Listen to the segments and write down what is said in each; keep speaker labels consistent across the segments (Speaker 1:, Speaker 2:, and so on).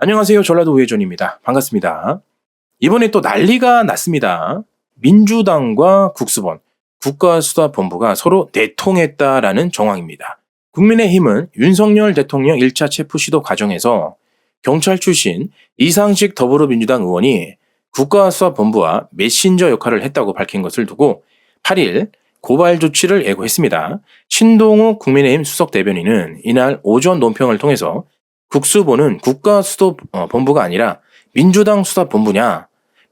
Speaker 1: 안녕하세요. 전라도 우회전입니다. 반갑습니다. 이번에 또 난리가 났습니다. 민주당과 국수본, 국가수사본부가 서로 내통했다라는 정황입니다. 국민의힘은 윤석열 대통령 1차 체포 시도 과정에서 경찰 출신 이상식 더불어민주당 의원이 국가수사본부와 메신저 역할을 했다고 밝힌 것을 두고 8일 고발 조치를 예고했습니다. 신동욱 국민의힘 수석대변인은 이날 오전 논평을 통해서 국수본은 국가수사본부가 아니라 민주당 수사본부냐,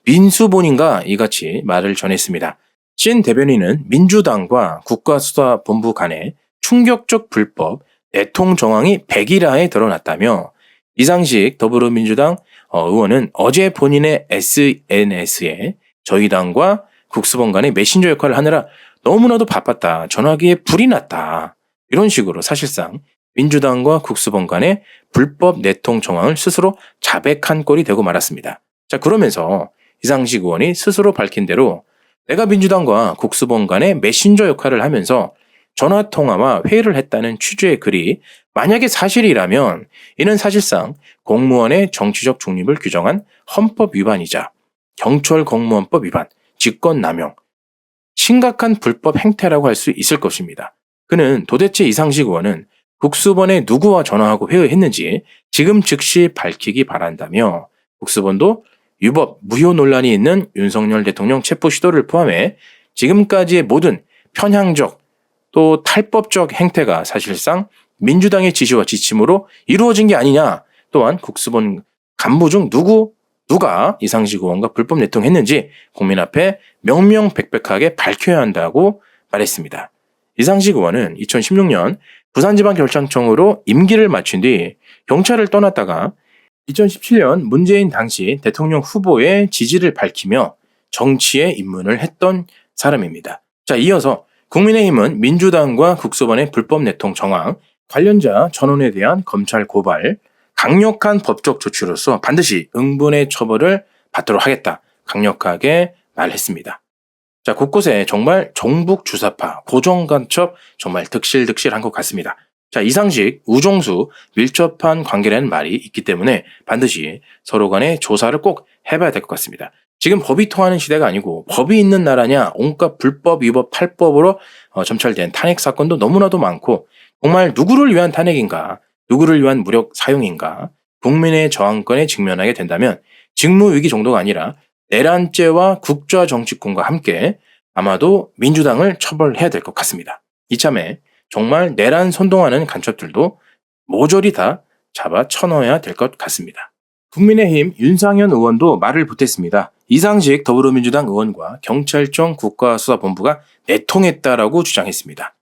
Speaker 1: 민수본인가 이같이 말을 전했습니다. 신 대변인은 민주당과 국가수사본부 간의 충격적 불법 내통 정황이 백일하에 드러났다며 이상식 더불어민주당 의원은 어제 본인의 SNS에 저희 당과 국수본 간의 메신저 역할을 하느라 너무나도 바빴다. 전화기에 불이 났다. 이런 식으로 사실상 민주당과 국수본 간의 불법 내통 정황을 스스로 자백한 꼴이 되고 말았습니다. 자, 그러면서 이상식 의원이 스스로 밝힌 대로 내가 민주당과 국수본 간의 메신저 역할을 하면서 전화통화와 회의를 했다는 취지의 글이 만약에 사실이라면 이는 사실상 공무원의 정치적 중립을 규정한 헌법 위반이자 경찰 공무원법 위반, 직권남용, 심각한 불법 행태라고 할 수 있을 것입니다. 그는 도대체 이상식 의원은 국수본에 누구와 전화하고 회의했는지 지금 즉시 밝히기 바란다며 국수본도 유법, 무효 논란이 있는 윤석열 대통령 체포 시도를 포함해 지금까지의 모든 편향적 또 탈법적 행태가 사실상 민주당의 지시와 지침으로 이루어진 게 아니냐. 또한 국수본 간부 중 누가 이상식 의원과 불법 내통했는지 국민 앞에 명명백백하게 밝혀야 한다고 말했습니다. 이상식 의원은 2016년 부산지방결장청으로 임기를 마친 뒤 경찰을 떠났다가 2017년 문재인 당시 대통령 후보의 지지를 밝히며 정치에 입문을 했던 사람입니다. 자, 이어서 국민의힘은 민주당과 국수본의 불법 내통 정황, 관련자 전원에 대한 검찰 고발, 강력한 법적 조치로서 반드시 응분의 처벌을 받도록 하겠다. 강력하게 말했습니다. 자, 곳곳에 정말 종북 주사파, 고정간첩 정말 득실득실한 것 같습니다. 자, 이상식, 우종수 밀접한 관계라는 말이 있기 때문에 반드시 서로 간의 조사를 꼭 해봐야 될 것 같습니다. 지금 법이 통하는 시대가 아니고 법이 있는 나라냐 온갖 불법, 위법, 탈법으로 점철된 탄핵 사건도 너무나도 많고 정말 누구를 위한 탄핵인가, 누구를 위한 무력 사용인가, 국민의 저항권에 직면하게 된다면 직무위기 정도가 아니라 내란죄와 국가정치권과 함께 아마도 민주당을 처벌해야 될 것 같습니다. 이참에 정말 내란 선동하는 간첩들도 모조리 다 잡아 쳐넣어야 될 것 같습니다. 국민의힘 윤상현 의원도 말을 보탰습니다. 이상식 더불어민주당 의원과 경찰청 국가수사본부가 내통했다라고 주장했습니다.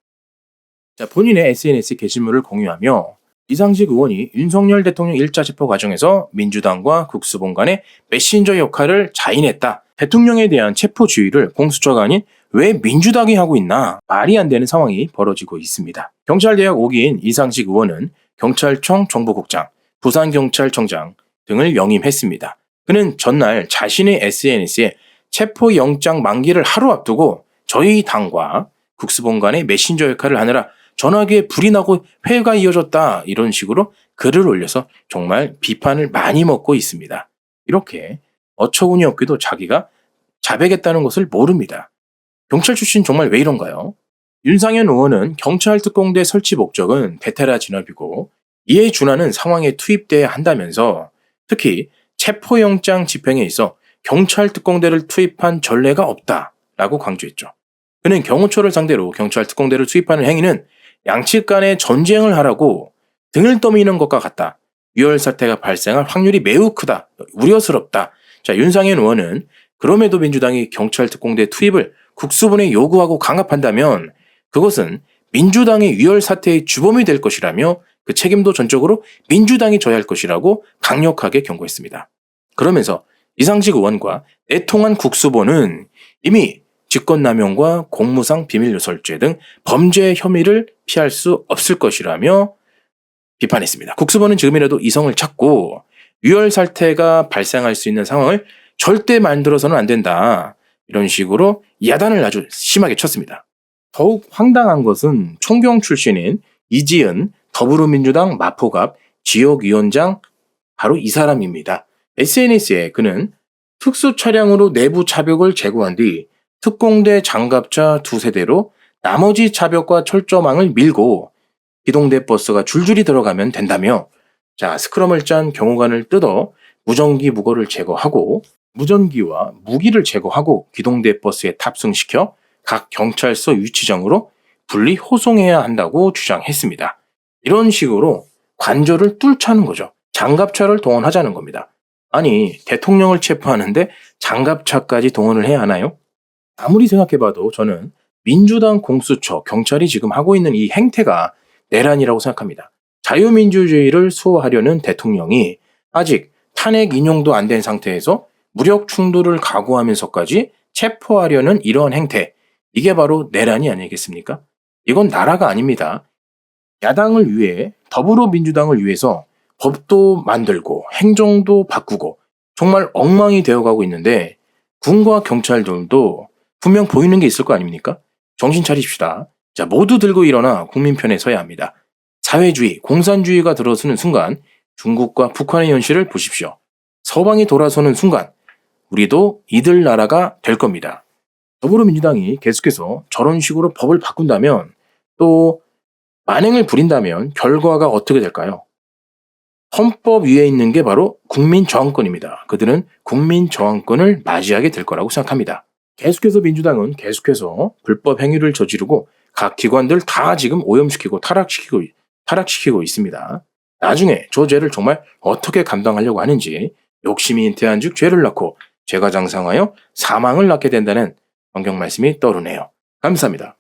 Speaker 1: 자, 본인의 SNS 게시물을 공유하며 이상식 의원이 윤석열 대통령 1차 체포 과정에서 민주당과 국수본 간의 메신저 역할을 자인했다. 대통령에 대한 체포 지휘를 공수처가 아닌 왜 민주당이 하고 있나 말이 안 되는 상황이 벌어지고 있습니다. 경찰대학 5기인 이상식 의원은 경찰청 정보국장, 부산경찰청장 등을 영임했습니다. 그는 전날 자신의 SNS에 체포영장 만기를 하루 앞두고 저희 당과 국수본 간의 메신저 역할을 하느라 전화기에 불이 나고 회의가 이어졌다 이런 식으로 글을 올려서 정말 비판을 많이 먹고 있습니다. 이렇게 어처구니 없게도 자기가 자백했다는 것을 모릅니다. 경찰 출신 정말 왜 이런가요? 윤상현 의원은 경찰 특공대 설치 목적은 베테랑 진압이고 이에 준하는 상황에 투입돼야 한다면서 특히 체포영장 집행에 있어 경찰 특공대를 투입한 전례가 없다라고 강조했죠. 그는 경호처를 상대로 경찰 특공대를 투입하는 행위는 양측 간의 전쟁을 하라고 등을 떠미는 것과 같다. 유혈 사태가 발생할 확률이 매우 크다. 우려스럽다. 자, 윤상현 의원은 그럼에도 민주당이 경찰 특공대 투입을 국수본에 요구하고 강압한다면 그것은 민주당의 유혈 사태의 주범이 될 것이라며 그 책임도 전적으로 민주당이 져야 할 것이라고 강력하게 경고했습니다. 그러면서 이상식 의원과 내통한 국수본은 이미 직권남용과 공무상 비밀누설죄 등 범죄 혐의를 피할 수 없을 것이라며 비판했습니다. 국수본은 지금이라도 이성을 찾고 유혈 사태가 발생할 수 있는 상황을 절대 만들어서는 안 된다. 이런 식으로 야단을 아주 심하게 쳤습니다. 더욱 황당한 것은 총경 출신인 이지은 더불어민주당 마포갑 지역위원장 바로 이 사람입니다. SNS에 그는 특수 차량으로 내부 차벽을 제거한 뒤 특공대 장갑차 2세대로 나머지 차벽과 철조망을 밀고 기동대 버스가 줄줄이 들어가면 된다며 스크럼을 짠 경호관을 뜯어 무전기 무거를 제거하고 무전기와 무기를 제거하고 기동대 버스에 탑승시켜 각 경찰서 위치장으로 분리 호송해야 한다고 주장했습니다. 이런 식으로 관저를 뚫자는 거죠. 장갑차를 동원하자는 겁니다. 아니, 대통령을 체포하는데 장갑차까지 동원을 해야 하나요? 아무리 생각해봐도 저는 민주당 공수처, 경찰이 지금 하고 있는 이 행태가 내란이라고 생각합니다. 자유민주주의를 수호하려는 대통령이 아직 탄핵 인용도 안 된 상태에서 무력 충돌을 각오하면서까지 체포하려는 이러한 행태, 이게 바로 내란이 아니겠습니까? 이건 나라가 아닙니다. 야당을 위해, 더불어민주당을 위해서 법도 만들고 행정도 바꾸고 정말 엉망이 되어가고 있는데 군과 경찰들도 분명 보이는 게 있을 거 아닙니까? 정신 차리십시다. 모두 들고 일어나 국민 편에 서야 합니다. 사회주의, 공산주의가 들어서는 순간 중국과 북한의 현실을 보십시오. 서방이 돌아서는 순간 우리도 이들 나라가 될 겁니다. 더불어민주당이 계속해서 저런 식으로 법을 바꾼다면 또 만행을 부린다면 결과가 어떻게 될까요? 헌법 위에 있는 게 바로 국민저항권입니다. 그들은 국민저항권을 맞이하게 될 거라고 생각합니다. 계속해서 민주당은 계속해서 불법 행위를 저지르고 각 기관들 다 지금 오염시키고 타락시키고 있습니다. 나중에 저 죄를 정말 어떻게 감당하려고 하는지 욕심이 잉태한 즉 죄를 낳고 죄가 장성하여 사망을 낳게 된다는 성경 말씀이 떠오르네요. 감사합니다.